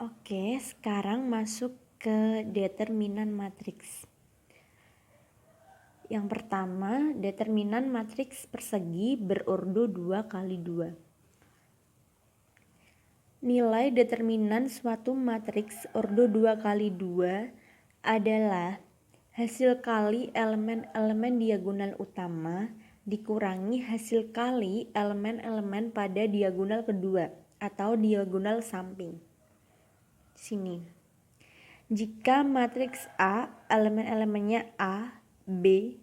Oke, sekarang masuk ke determinan matriks. Yang pertama, determinan matriks persegi berordo 2 kali 2. Nilai determinan suatu matriks ordo 2 kali 2 adalah hasil kali elemen-elemen diagonal utama dikurangi hasil kali elemen-elemen pada diagonal kedua atau diagonal samping. Sini. Jika matriks A elemen-elemennya A, B,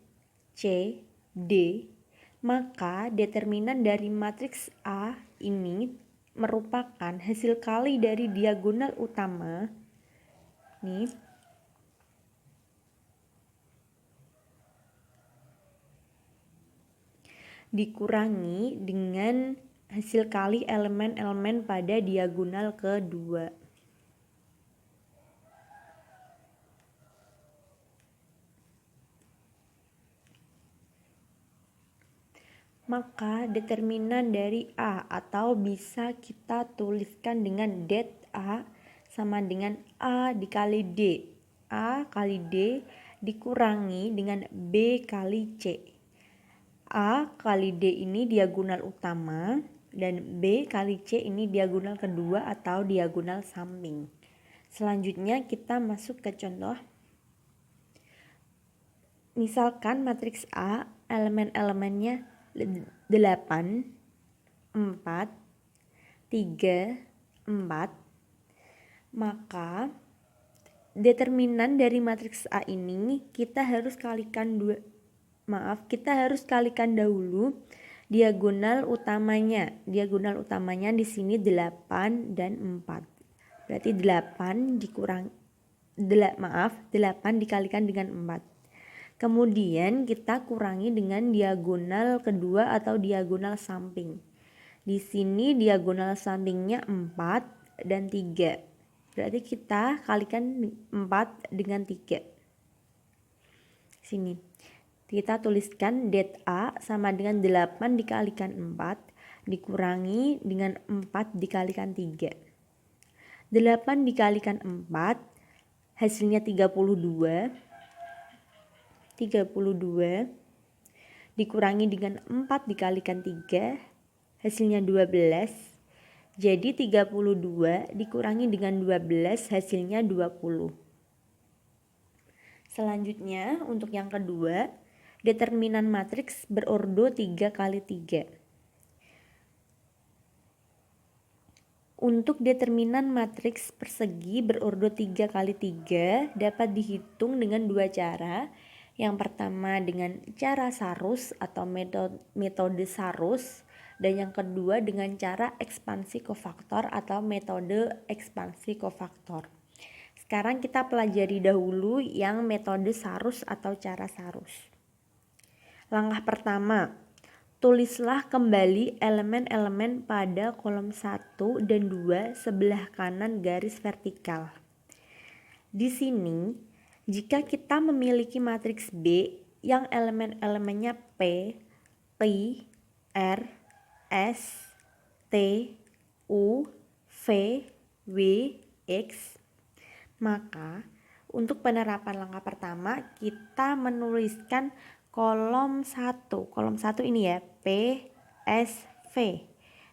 C, D, maka determinan dari matriks A ini merupakan hasil kali dari diagonal utama nih dikurangi dengan hasil kali elemen-elemen pada diagonal kedua. Maka determinan dari A atau bisa kita tuliskan dengan det A sama dengan A dikali D. A kali D dikurangi dengan B kali C. A kali D ini diagonal utama dan B kali C ini diagonal kedua atau diagonal samping. Selanjutnya kita masuk ke contoh. Misalkan matriks A elemen-elemennya 8, 4, 3, 4, maka determinan dari matriks A ini kita harus kalikan dahulu diagonal utamanya. Diagonal utamanya di sini 8 dan 4. Berarti 8 dikalikan dengan 4. Kemudian kita kurangi dengan diagonal kedua atau diagonal samping. Di sini diagonal sampingnya 4 dan 3. Berarti kita kalikan 4 dengan 3. Sini. Kita tuliskan det A sama dengan 8 dikalikan 4 dikurangi dengan 4 dikalikan 3. 8 dikalikan 4 hasilnya 32 dikurangi dengan 4 dikalikan 3 hasilnya 12. Jadi 32 dikurangi dengan 12 hasilnya 20. Selanjutnya untuk yang kedua, determinan matriks berordo 3 kali 3. Untuk determinan matriks persegi berordo 3 kali 3 dapat dihitung dengan dua cara. Yang pertama dengan cara Sarus atau metode Sarus, dan yang kedua dengan cara ekspansi kofaktor atau metode ekspansi kofaktor. Sekarang kita pelajari dahulu yang metode Sarus atau cara Sarus. Langkah pertama, tulislah kembali elemen-elemen pada kolom 1 dan 2 sebelah kanan garis vertikal. Di sini jika kita memiliki matriks B yang elemen-elemennya P, Q, R, S, T, U, V, W, X, maka untuk penerapan langkah pertama kita menuliskan kolom 1. Kolom 1 ini ya P, S, V,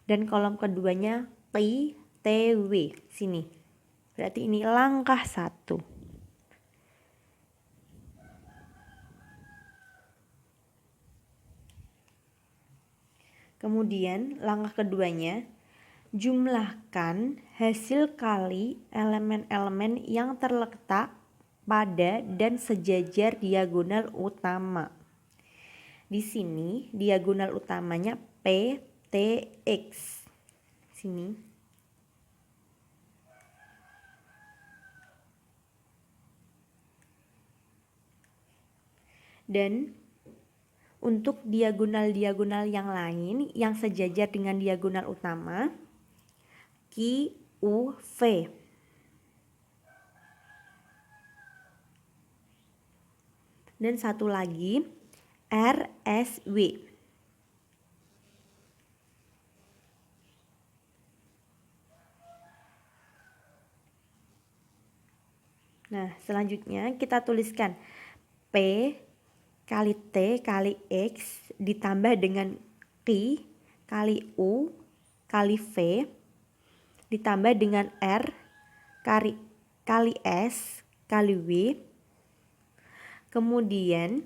dan kolom keduanya Q, T, W. Sini. Berarti ini langkah 1. Kemudian langkah keduanya, jumlahkan hasil kali elemen-elemen yang terletak pada dan sejajar diagonal utama. Di sini diagonal utamanya P, T, X. Sini. Dan untuk diagonal-diagonal yang lain yang sejajar dengan diagonal utama, Q, U, V. Dan satu lagi, R, S, W. Nah, selanjutnya kita tuliskan P kali T kali X ditambah dengan Q kali U kali V ditambah dengan R kali S kali W, kemudian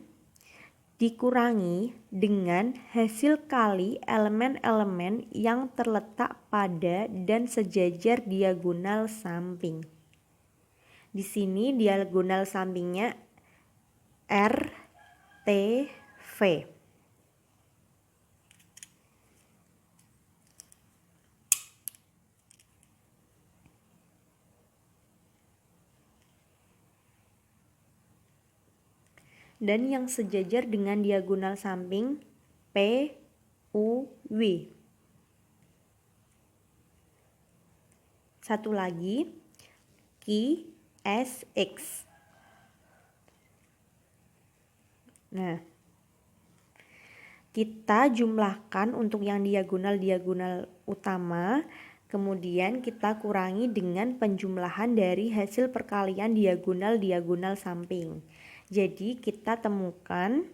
dikurangi dengan hasil kali elemen-elemen yang terletak pada dan sejajar diagonal samping. Di sini diagonal sampingnya R, T, V. Dan yang sejajar dengan diagonal samping P, U, W. Satu lagi Q, S, X. Nah, kita jumlahkan untuk yang diagonal-diagonal utama, kemudian kita kurangi dengan penjumlahan dari hasil perkalian diagonal-diagonal samping. Jadi kita temukan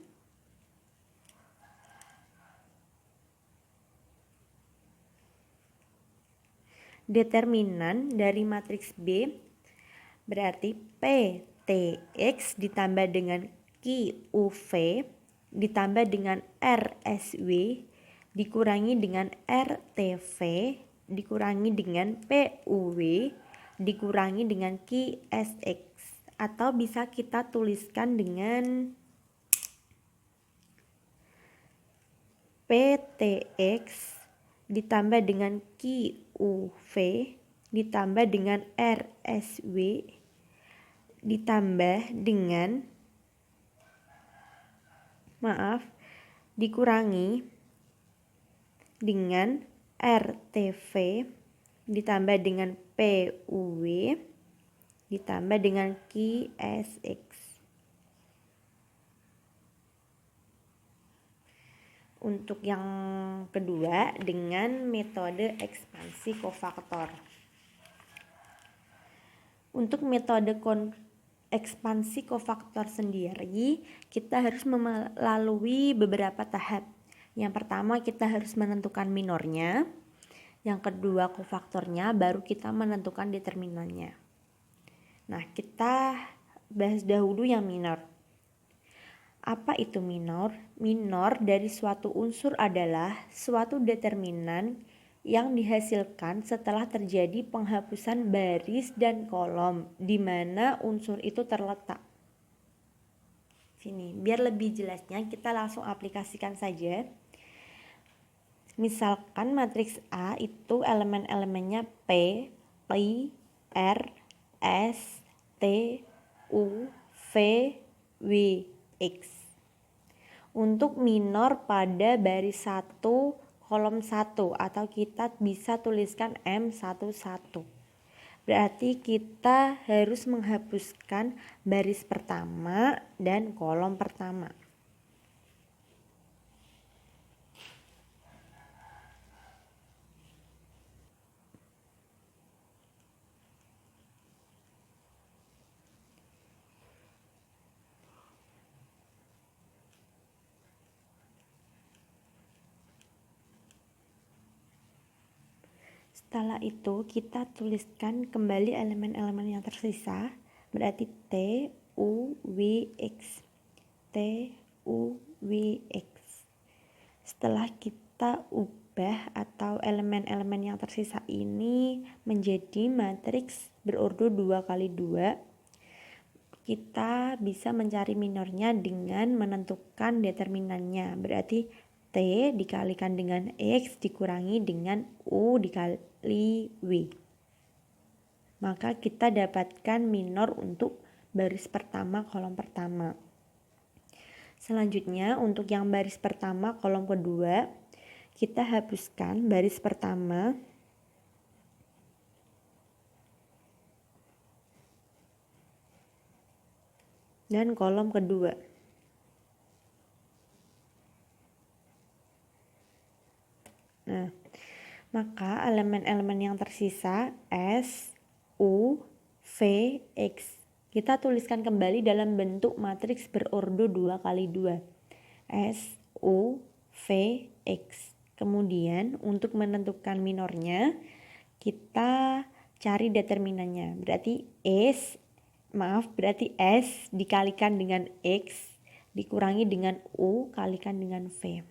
determinan dari matriks B berarti P, T, X ditambah dengan Q, U, V ditambah dengan R, S, W dikurangi dengan R, T, V dikurangi dengan P, U, W dikurangi dengan Q, S, X. Atau bisa kita tuliskan dengan PTX ditambah dengan QUV ditambah dengan RSW ditambah dengan dikurangi dengan RTV ditambah dengan PUW ditambah dengan QSX. Untuk yang kedua dengan metode ekspansi kofaktor. Untuk metode ekspansi kofaktor sendiri, kita harus melalui beberapa tahap. Yang pertama kita harus menentukan minornya. Yang kedua kofaktornya, baru kita menentukan determinannya. Nah, kita bahas dahulu yang minor. Apa itu minor? Minor dari suatu unsur adalah suatu determinan yang dihasilkan setelah terjadi penghapusan baris dan kolom di mana unsur itu terletak. Sini, biar lebih jelasnya kita langsung aplikasikan saja. Misalkan matriks A itu elemen-elemennya P, I, R, S, T, U, V, W, X. Untuk minor pada baris 1 kolom 1 atau kita bisa tuliskan M11. Berarti kita harus menghapuskan baris pertama dan kolom pertama. Setelah itu kita tuliskan kembali elemen-elemen yang tersisa, berarti T, U, W, X. T, U, W, X. Setelah kita ubah atau elemen-elemen yang tersisa ini menjadi matriks berurut 2x2, kita bisa mencari minornya dengan menentukan determinannya, berarti T dikalikan dengan X dikurangi dengan U dikali W. Maka kita dapatkan minor untuk baris pertama kolom pertama. Selanjutnya untuk yang baris pertama kolom kedua, kita hapuskan baris pertama dan kolom kedua. Nah, maka elemen-elemen yang tersisa S, U, V, X. Kita tuliskan kembali dalam bentuk matriks berordo 2x2. S, U, V, X. Kemudian untuk menentukan minornya, kita cari determinannya. Berarti berarti S dikalikan dengan X dikurangi dengan U kalikan dengan V.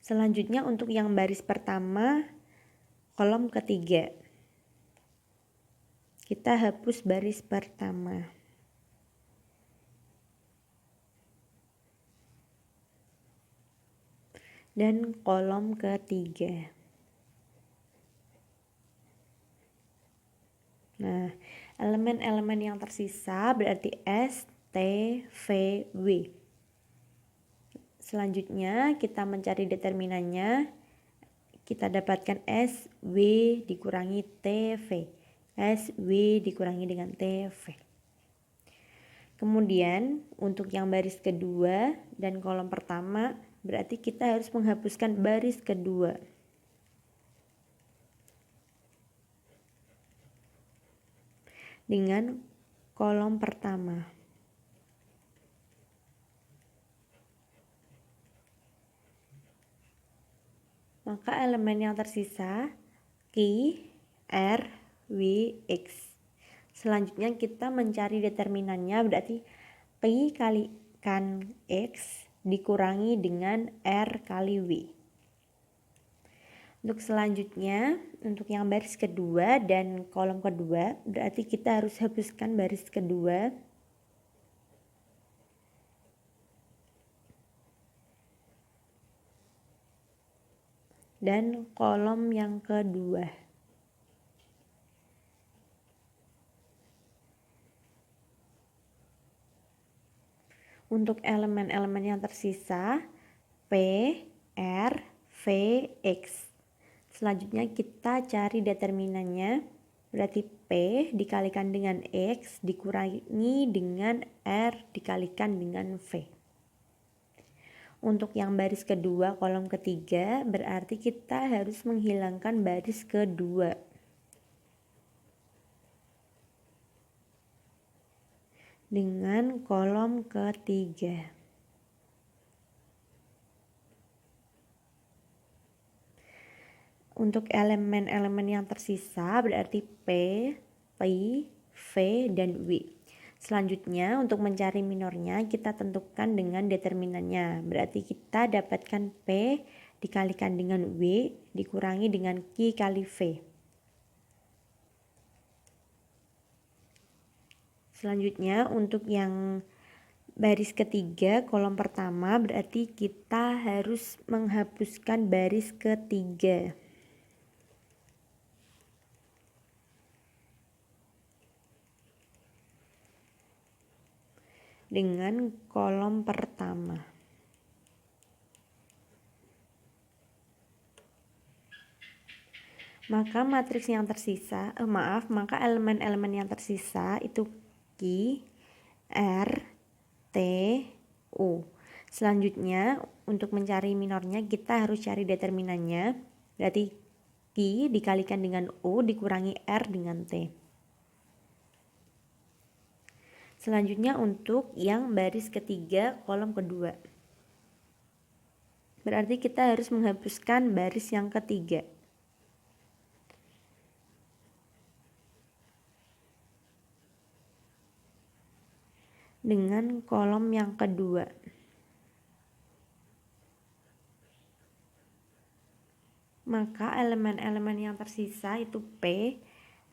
Selanjutnya untuk yang baris pertama, kolom ketiga. Kita hapus baris pertama. Dan kolom ketiga. Nah, elemen-elemen yang tersisa berarti S, T, V, W. Selanjutnya kita mencari determinannya. Kita dapatkan S, W dikurangi T, V. S, W dikurangi dengan T, V. Kemudian untuk yang baris kedua dan kolom pertama berarti kita harus menghapuskan baris kedua. Dengan kolom pertama. Maka elemen yang tersisa Q, R, W, X. Selanjutnya kita mencari determinannya berarti Q kalikan X dikurangi dengan R kali W. Untuk selanjutnya, untuk yang baris kedua dan kolom kedua berarti kita harus hapuskan baris kedua. Dan kolom yang kedua. Untuk elemen-elemen yang tersisa P, R, V, X. Selanjutnya kita cari determinannya. Berarti P dikalikan dengan X dikurangi dengan R dikalikan dengan V. Untuk yang baris kedua kolom ketiga berarti kita harus menghilangkan baris kedua. Dengan kolom ketiga. Untuk elemen-elemen yang tersisa berarti P, V, dan W. Selanjutnya untuk mencari minornya kita tentukan dengan determinannya. Berarti kita dapatkan P dikalikan dengan W dikurangi dengan Q kali V. Selanjutnya untuk yang baris ketiga kolom pertama berarti kita harus menghapuskan baris ketiga. Dengan kolom pertama. Maka matriks yang tersisa, maka elemen-elemen yang tersisa itu Q, R, T, U. Selanjutnya untuk mencari minornya kita harus cari determinannya. Berarti Q dikalikan dengan U dikurangi R dengan T. Selanjutnya untuk yang baris ketiga kolom kedua. Berarti kita harus menghapuskan baris yang ketiga. Dengan kolom yang kedua. Maka elemen-elemen yang tersisa itu P,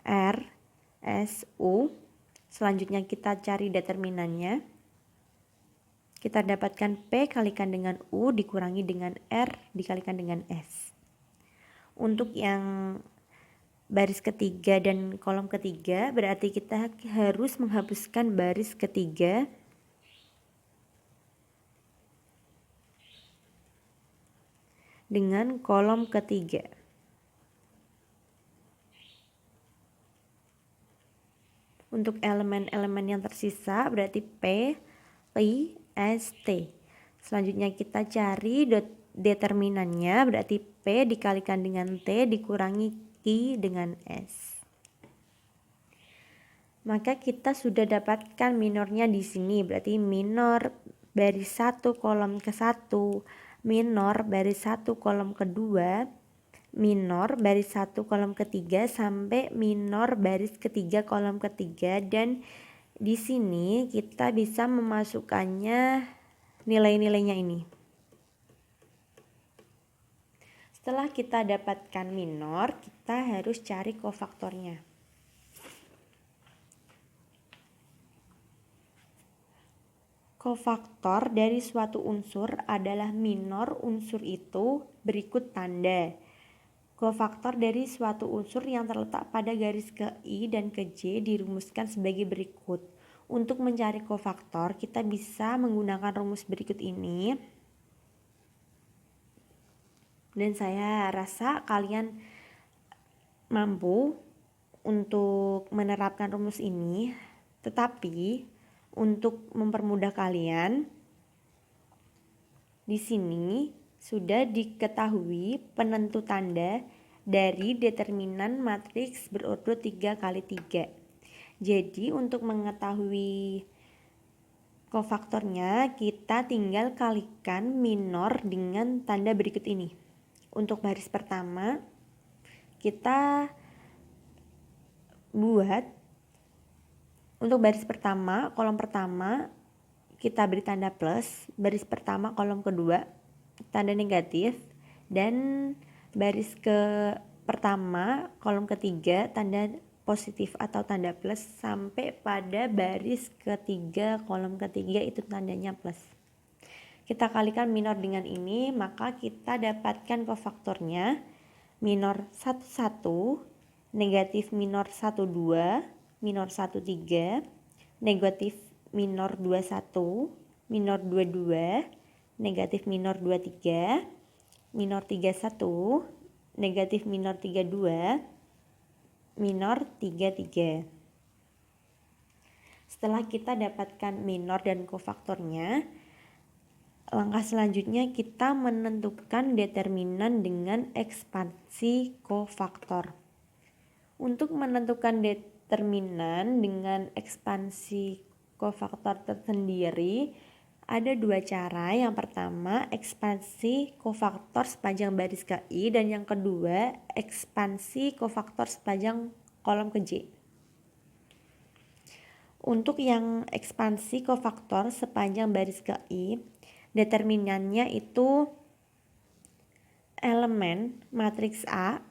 R, S, U. Selanjutnya kita cari determinannya. Kita dapatkan P kalikan dengan U dikurangi dengan R dikalikan dengan S. Untuk yang baris ketiga dan kolom ketiga berarti kita harus menghapuskan baris ketiga. Dengan kolom ketiga. Untuk elemen-elemen yang tersisa berarti P, I, S, T. Selanjutnya kita cari determinannya berarti P dikalikan dengan T dikurangi Q dengan S. maka kita sudah dapatkan minornya di sini. Berarti minor baris 1 kolom ke-1, minor baris 1 kolom ke-2, minor baris 1 kolom ke-3 sampai minor baris ke-3 kolom ke-3, dan di sini kita bisa memasukkannya nilai-nilainya ini. Setelah kita dapatkan minor, kita harus cari kofaktornya. Kofaktor dari suatu unsur adalah minor unsur itu berikut tanda. Kofaktor dari suatu unsur yang terletak pada garis ke I dan ke J dirumuskan sebagai berikut. Untuk mencari kofaktor, kita bisa menggunakan rumus berikut ini. Dan saya rasa kalian mampu untuk menerapkan rumus ini, tetapi untuk mempermudah kalian, di sini sudah diketahui penentu tanda dari determinan matriks berurut 3x3. Jadi untuk mengetahui kofaktornya, kita tinggal kalikan minor dengan tanda berikut ini. Untuk baris pertama, kita buat untuk baris pertama, kolom pertama kita beri tanda plus, baris pertama kolom kedua tanda negatif, dan baris ke pertama kolom ketiga tanda positif atau tanda plus, sampai pada baris ketiga kolom ketiga itu tandanya plus. Kita kalikan minor dengan ini, maka kita dapatkan kofaktornya minor 11, negatif minor 12, minor 13, negatif minor 21, minor 22, negatif minor 23, minor 31, negatif minor 32, minor 33. Setelah kita dapatkan minor dan kofaktornya, langkah selanjutnya kita menentukan determinan dengan ekspansi kofaktor. Untuk menentukan determinan dengan ekspansi kofaktor tersendiri ada dua cara. Yang pertama, ekspansi kofaktor sepanjang baris ke I, dan yang kedua, ekspansi kofaktor sepanjang kolom ke J. Untuk yang ekspansi kofaktor sepanjang baris ke I, determinannya itu elemen matriks A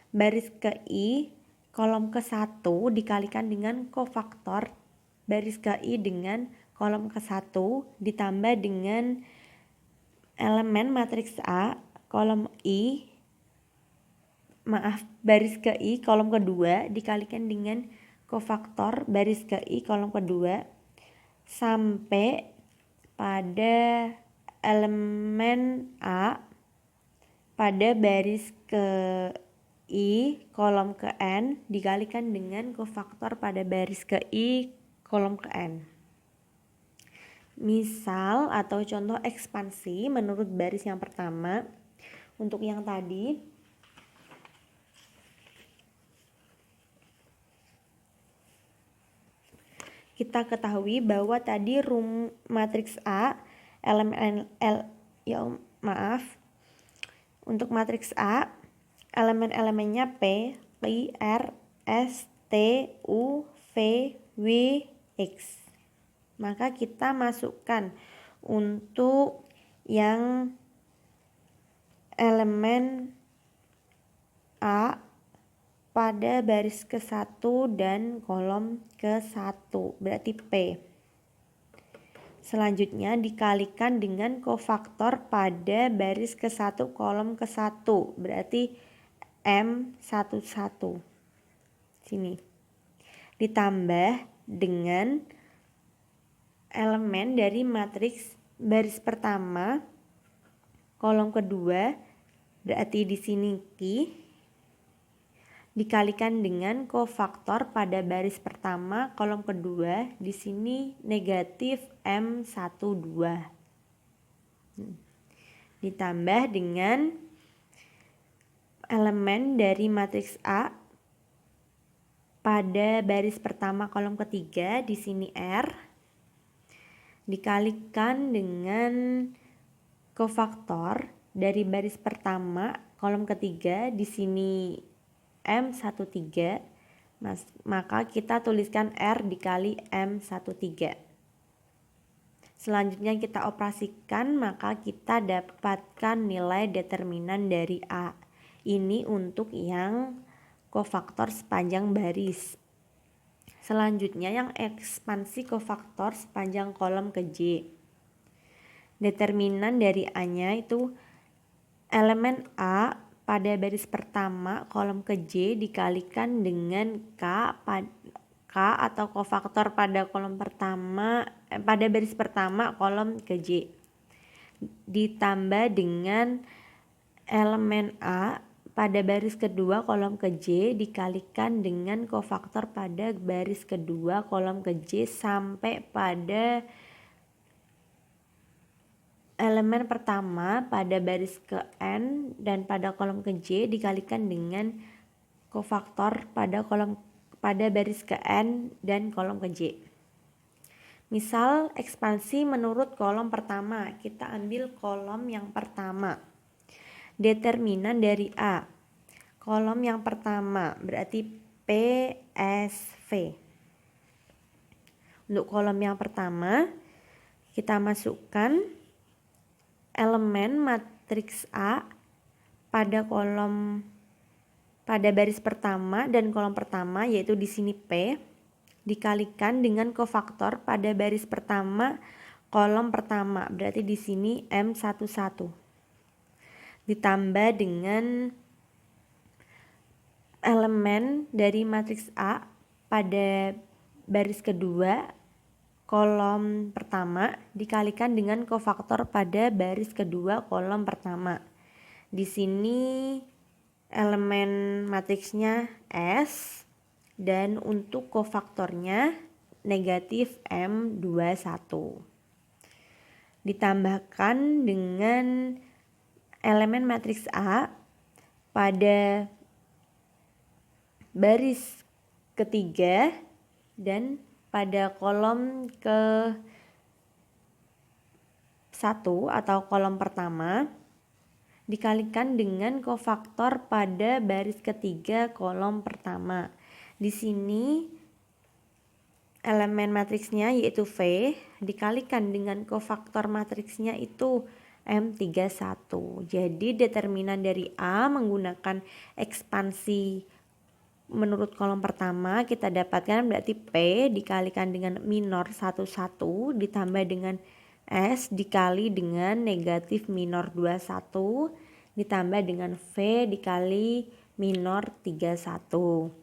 baris ke I kolom ke-1 dikalikan dengan kofaktor baris ke I dengan kolom ke-1 ditambah dengan elemen matriks A kolom baris ke I kolom kedua dikalikan dengan kofaktor baris ke I kolom kedua sampai pada elemen A pada baris ke I kolom ke N dikalikan dengan kofaktor pada baris ke I kolom ke N. Misal atau contoh ekspansi menurut baris yang pertama. Untuk yang tadi, kita ketahui bahwa tadi matriks A untuk matriks A elemen-elemennya P, Q, R, S, T, U, V, W, X. Maka kita masukkan untuk yang elemen A pada baris ke-1 dan kolom ke-1, berarti P. Selanjutnya dikalikan dengan kofaktor pada baris ke-1 kolom ke-1, berarti M11. Sini. Ditambah dengan elemen dari matriks baris pertama kolom kedua, berarti di sini Q, dikalikan dengan kofaktor pada baris pertama kolom kedua, di sini negatif M12. Ditambah dengan elemen dari matriks A pada baris pertama kolom ketiga, di sini R, dikalikan dengan kofaktor dari baris pertama kolom ketiga, di sini M13, maka kita tuliskan R dikali M13. Selanjutnya kita operasikan, maka kita dapatkan nilai determinan dari A. Ini untuk yang kofaktor sepanjang baris. Selanjutnya yang ekspansi kofaktor sepanjang kolom ke J. Determinan dari A-nya itu elemen A pada baris pertama kolom ke J dikalikan dengan K atau kofaktor pada kolom pertama pada baris pertama kolom ke J, ditambah dengan elemen A pada baris kedua kolom ke J dikalikan dengan kofaktor pada baris kedua kolom ke J sampai pada elemen pertama pada baris ke N dan pada kolom ke J dikalikan dengan kofaktor pada baris ke N dan kolom ke J. Misal ekspansi menurut kolom pertama, kita ambil kolom yang pertama. Determinan dari A, kolom yang pertama berarti PSV. Untuk kolom yang pertama kita masukkan elemen matriks A pada baris pertama dan kolom pertama, yaitu di sini P, dikalikan dengan kofaktor pada baris pertama kolom pertama, berarti di sini M11, ditambah dengan elemen dari matriks A pada baris kedua kolom pertama dikalikan dengan kofaktor pada baris kedua kolom pertama. Di sini elemen matriksnya S dan untuk kofaktornya negatif M21. Ditambahkan dengan elemen matriks A pada baris ketiga dan pada kolom ke 1 atau kolom pertama dikalikan dengan kofaktor pada baris ketiga kolom pertama. Di sini elemen matriksnya yaitu V dikalikan dengan kofaktor matriksnya itu M31. Jadi determinan dari A menggunakan ekspansi menurut kolom pertama kita dapatkan berarti P dikalikan dengan minor 11 ditambah dengan S dikali dengan negatif minor 21 ditambah dengan V dikali minor 31.